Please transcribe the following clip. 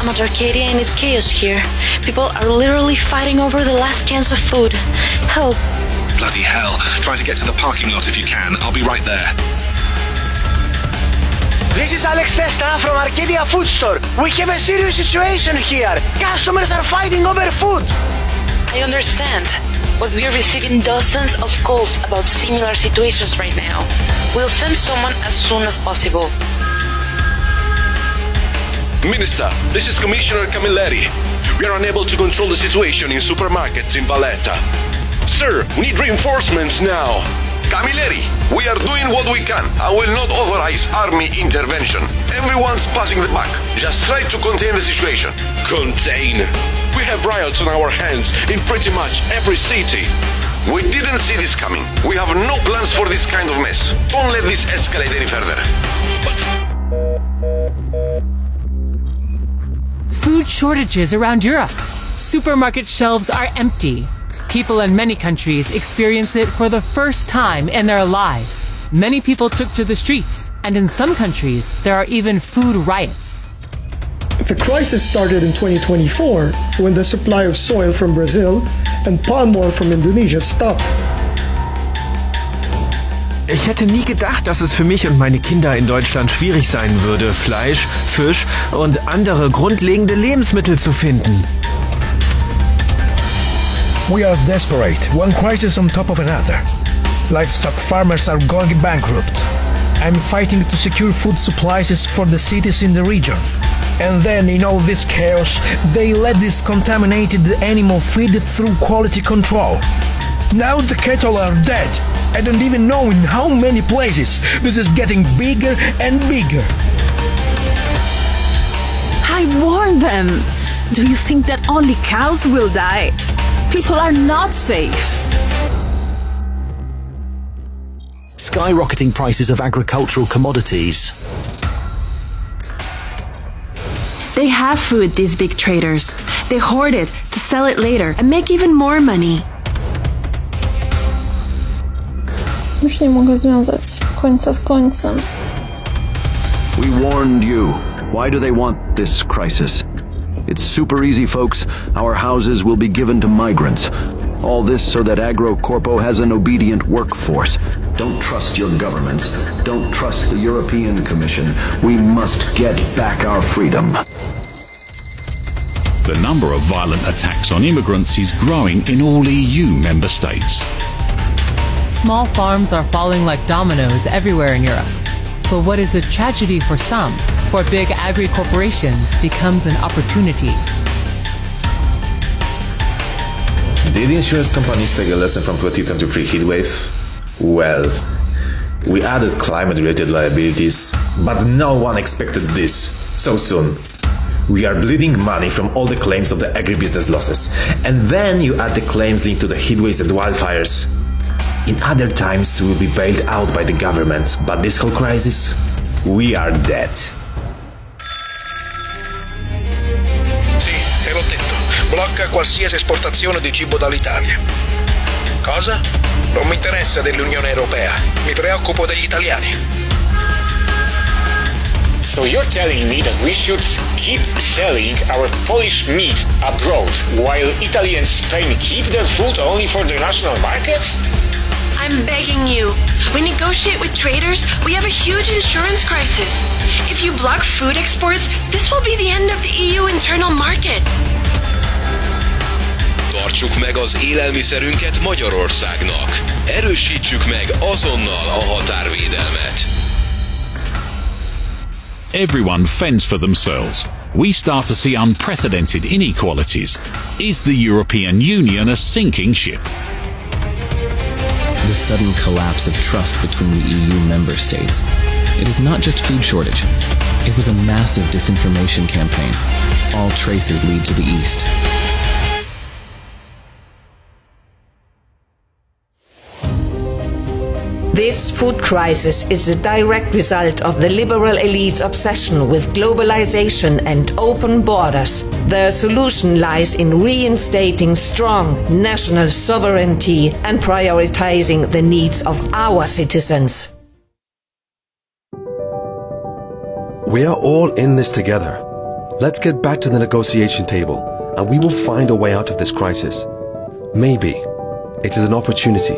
I'm at Arcadia and it's chaos here. People are literally fighting over the last cans of food. Help. Bloody hell. Try to get to the parking lot if you can. I'll be right there. This is Alex Testa from Arcadia Food Store. We have a serious situation here. Customers are fighting over food. I understand, but we are receiving dozens of calls about similar situations right now. We'll send someone as soon as possible. Minister, this is Commissioner Camilleri. We are unable to control the situation in supermarkets in Valletta. Sir, we need reinforcements now. Camilleri, we are doing what we can. I will not authorize army intervention. Everyone's passing the buck. Just try to contain the situation. Contain? We have riots on our hands in pretty much every city. We didn't see this coming. We have no plans for this kind of mess. Don't let this escalate any further. But food shortages around Europe. Supermarket shelves are empty. People in many countries experience it for the first time in their lives. Many people took to the streets, and in some countries, there are even food riots. The crisis started in 2024 when the supply of soy from Brazil and palm oil from Indonesia stopped. Ich hätte nie gedacht, dass es für mich und meine Kinder in Deutschland schwierig sein würde, Fleisch, Fisch und andere grundlegende Lebensmittel zu finden. We are desperate, one crisis on top of another. Livestock farmers are going bankrupt. I'm fighting to secure food supplies for the cities in the region. And then, in all this chaos, they let this contaminated animal feed through quality control. Now the cattle are dead. I don't even know in how many places. This is getting bigger and bigger. I warned them. Do you think that only cows will die? People are not safe. Skyrocketing prices of agricultural commodities. They have food, these big traders. They hoard it to sell it later and make even more money. Już nie mogę związać końca z końcem. We warned you. Why do they want this crisis? It's super easy, folks. Our houses will be given to migrants. All this so that AgroCorpo has an obedient workforce. Don't trust your governments. Don't trust the European Commission. We must get back our freedom. The number of violent attacks on immigrants is growing in all EU member states. Small farms are falling like dominoes everywhere in Europe. But what is a tragedy for some, for big agri-corporations becomes an opportunity. Did insurance companies take a lesson from 2023 heatwave? Well, we added climate-related liabilities, but no one expected this so soon. We are bleeding money from all the claims of the agribusiness losses, and then you add the claims linked to the heatwaves and wildfires. In other times, we'll be bailed out by the government, but this whole crisis, we are dead. Sì, te l'ho detto. Blocca qualsiasi esportazione di cibo dall'Italia. Cosa? Non mi interessa dell'Unione Europea. Mi preoccupo degli italiani. So you're telling me that we should keep selling our Polish meat abroad, while Italy and Spain keep their food only for their national markets? I'm begging you. We negotiate with traders. We have a huge insurance crisis. If you block food exports, this will be the end of the EU internal market. Tartsuk meg az élelmiszerünket Magyarországnak. Erősítsük meg azonnal a határvédelmet. Everyone fends for themselves. We start to see unprecedented inequalities. Is the European Union a sinking ship? The sudden collapse of trust between the EU member states. It is not just food shortage. It was a massive disinformation campaign. All traces lead to the east. This food crisis is a direct result of the liberal elite's obsession with globalization and open borders. The solution lies in reinstating strong national sovereignty and prioritizing the needs of our citizens. We are all in this together. Let's get back to the negotiation table, and we will find a way out of this crisis. Maybe it is an opportunity.